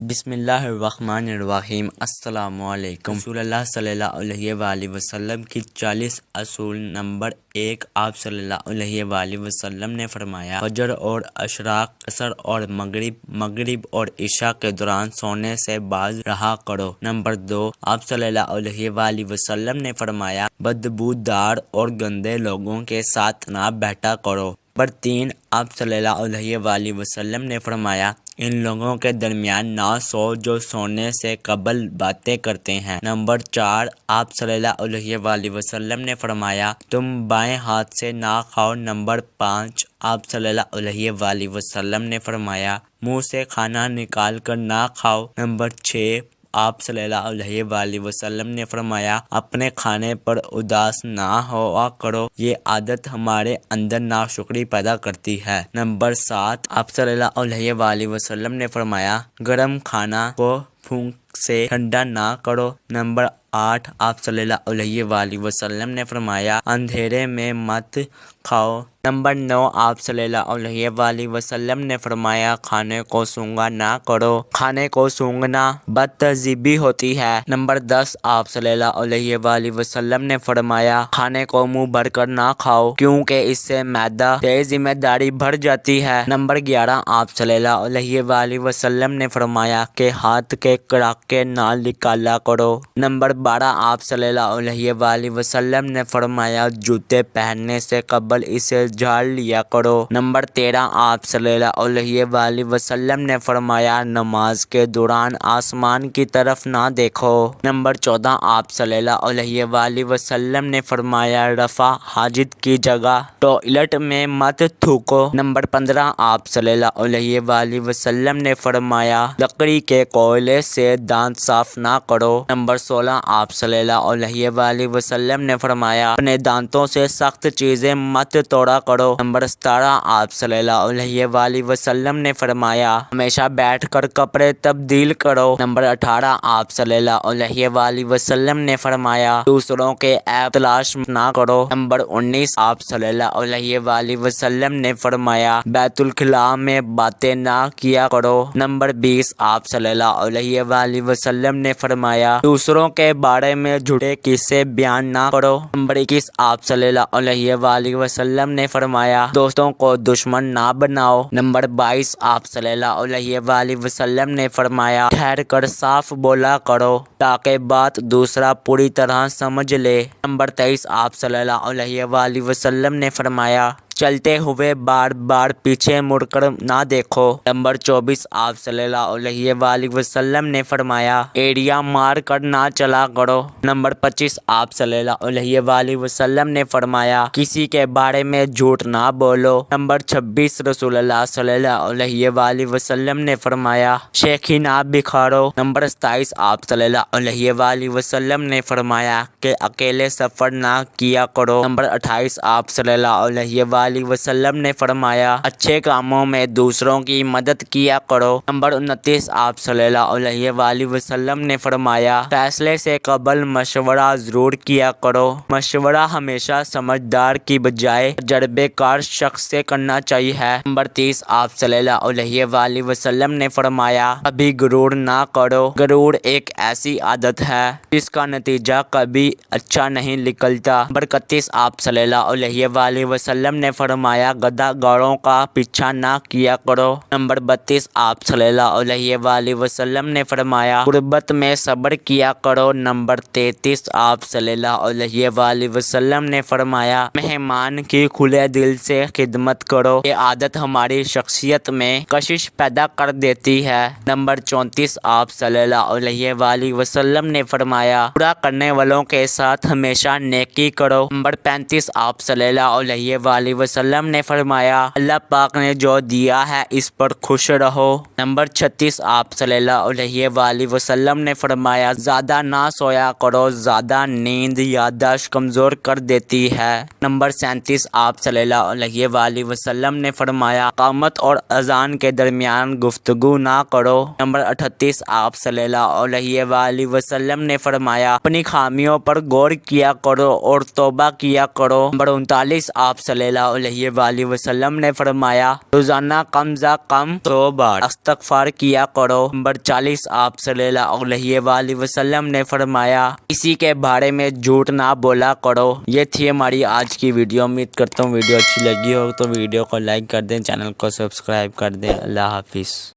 بسم اللہ الرحمن الرحیم۔ السلام علیکم۔ رسول اللہ صلی اللہ علیہ وآلہ وسلم کی 40 اصول۔ نمبر 1، آپ صلی اللہ علیہ وآلہ وسلم نے فرمایا، فجر اور اشراق، عصر اور مغرب اور عشاء کے دوران سونے سے باز رہا کرو۔ نمبر 2، آپ صلی اللہ علیہ وآلہ وسلم نے فرمایا، بدبودار اور گندے لوگوں کے ساتھ نہ بیٹھا کرو۔ نمبر 3، آپ صلی اللہ علیہ وآلہ وسلم نے فرمایا، ان لوگوں کے درمیان نہ سو جو سونے سے قبل باتیں کرتے ہیں۔ نمبر 4، آپ صلی اللہ علیہ وآلہ وسلم نے فرمایا، تم بائیں ہاتھ سے نہ کھاؤ۔ نمبر 5، آپ صلی اللہ علیہ وآلہ وسلم نے فرمایا، منہ سے کھانا نکال کر نہ کھاؤ۔ نمبر 6، آپ صلی اللہ علیہ وآلہ وسلم نے فرمایا، اپنے کھانے پر اداس نہ ہوا کرو، یہ عادت ہمارے اندر ناشکری پیدا کرتی ہے۔ نمبر 7، آپ صلی اللہ علیہ وآلہ وسلم نے فرمایا، گرم کھانا کو پھونک سے ٹھنڈا نہ کرو۔ نمبر 8، آپ صلی اللہ علیہ وآلہ وسلم نے فرمایا، اندھیرے میں مت کھاؤ۔ نمبر 9، آپ صلی اللہ علیہ وآلہ وسلم نے فرمایا، کھانے کو سونگھا نہ کرو، کھانے کو سونگھنا بد تہذیبی ہوتی ہے۔ نمبر 10، آپ صلی اللہ علیہ وآلہ وسلم نے فرمایا، کھانے کو منہ بھر کر نہ کھاؤ، کیونکہ اس سے معدہ سے ذمہ داری بڑھ جاتی ہے۔ نمبر 11، آپ صلی اللہ علیہ وآلہ وسلم نے فرمایا کہ ہاتھ کے کڑاکے نہ نکالا کرو۔ نمبر 12، آپ صلی اللہ علیہ وآلہ وسلم نے فرمایا، جوتے پہننے سے قبل اسے جھاڑ لیا کرو۔ نمبر 13، آپ صلی اللہ علیہ وآلہ وسلم نے فرمایا، نماز کے دوران آسمان کی طرف نہ دیکھو۔ نمبر 14، آپ صلی اللہ علیہ وآلہ وسلم نے فرمایا، رفع حاجت کی جگہ ٹوائلٹ میں مت تھوکو۔ نمبر 15، آپ صلی اللہ علیہ وآلہ وسلم نے فرمایا، لکڑی کے کوئلے سے دانت صاف نہ کرو۔ نمبر 16، آپ صلی اللہ علیہ وآلہ وسلم نے فرمایا، اپنے دانتوں سے سخت چیزیں مت توڑا کرو۔ نمبر 17، آپ صلی اللہ علیہ وآلہ وسلم نے فرمایا، ہمیشہ بیٹھ کر کپڑے تبدیل کرو۔ نمبر 18، آپ صلی اللہ علیہ وآلہ وسلم نے فرمایا، دوسروں کے عیب تلاش نہ کرو۔ نمبر 19، آپ صلی اللہ علیہ وآلہ وسلم نے فرمایا، بیت الخلاء میں باتیں نہ کیا کرو۔ نمبر 20، آپ صلی اللہ علیہ وآلہ وسلم نے فرمایا، دوسروں کے بارے میں جھوٹے قصے بیان نہ کرو۔ نمبر 21، آپ صلی اللہ علیہ وآلہ وسلم نے فرمایا، دوستوں کو دشمن نہ بناؤ۔ نمبر 22، آپ صلی اللہ علیہ وآلہ وسلم نے فرمایا، ٹھہر کر صاف بولا کرو تاکہ بات دوسرا پوری طرح سمجھ لے۔ نمبر 23، آپ صلی اللہ علیہ وآلہ وسلم نے فرمایا، چلتے ہوئے بار بار پیچھے مڑ کر نہ دیکھو۔ نمبر 24، آپ صلی اللہ علیہ وآلہ وسلم نے فرمایا، ایڑیاں مار کر نہ چلا کرو۔ نمبر 25، آپ صلی اللہ علیہ وآلہ وسلم نے فرمایا، کسی کے بارے میں جھوٹ نہ بولو۔ نمبر 26، رسول اللہ صلی اللہ علیہ وآلہ وسلم نے فرمایا، شیخی نہ بکھارو۔ نمبر 27، آپ صلی اللہ علیہ وآلہ وسلم نے فرمایا کہ اکیلے سفر نہ کیا کرو۔ نمبر 28، آپ صلی اللہ علیہ وآلہ وسلم نے فرمایا، اچھے کاموں میں دوسروں کی مدد کیا کرو۔ نمبر 29، آپ صلی اللہ علیہ وآلہ وسلم نے فرمایا، فیصلے سے قبل مشورہ ضرور کیا کرو۔ مشورہ ہمیشہ سمجھدار کی بجائے تجربے کار شخص سے کرنا چاہیے۔ نمبر 30، آپ صلی اللہ علیہ وآلہ وسلم نے فرمایا، کبھی غرور نہ کرو۔ غرور ایک ایسی عادت ہے جس کا نتیجہ کبھی اچھا نہیں نکلتا۔ نمبر 31، آپ صلی اللہ علیہ وآلہ وسلم نے فرمایا، گدھا گاڑوں کا پیچھا نہ کیا کرو۔ نمبر 32، آپ صلی اللہ علیہ وآلہ وسلم نے فرمایا، غربت میں صبر کیا کرو۔ نمبر 33، آپ صلی اللہ علیہ وآلہ وسلم نے فرمایا، مہمان کی کھلے دل سے خدمت کرو۔ یہ عادت ہماری شخصیت میں کشش پیدا کر دیتی ہے۔ نمبر 34، آپ صلی اللہ علیہ وآلہ وسلم نے فرمایا، برا کرنے والوں کے ساتھ ہمیشہ نیکی کرو۔ نمبر 35، آپ صلی اللہ علیہ وآلہ وسلم نے فرمایا، اللہ پاک نے جو دیا ہے اس پر خوش رہو۔ نمبر 36، آپ صلی اللہ علیہ وآلہ وسلم نے فرمایا، زیادہ نہ سویا کرو، زیادہ نیند یادداشت کمزور کر دیتی ہے۔ نمبر 37، آپ صلی اللہ علیہ وآلہ وسلم نے فرمایا، اقامت اور اذان کے درمیان گفتگو نہ کرو۔ نمبر 38، آپ صلی اللہ علیہ وآلہ وسلم نے فرمایا، اپنی خامیوں پر غور کیا کرو اور توبہ کیا کرو۔ نمبر 39، آپ صلی اللہ علیہ وآلہ وسلم نے فرمایا روزانہ کم از کم 100 بار استغفار کیا کرو۔ نمبر 40 آپ صلی اللہ علیہ وآلہ وسلم نے فرمایا کسی کے بارے میں جھوٹ نہ بولا کرو۔ یہ تھی ہماری آج کی ویڈیو۔ امید کرتا ہوں ویڈیو اچھی لگی ہو تو ویڈیو کو لائک کر دیں، چینل کو سبسکرائب کر دیں۔ اللہ حافظ۔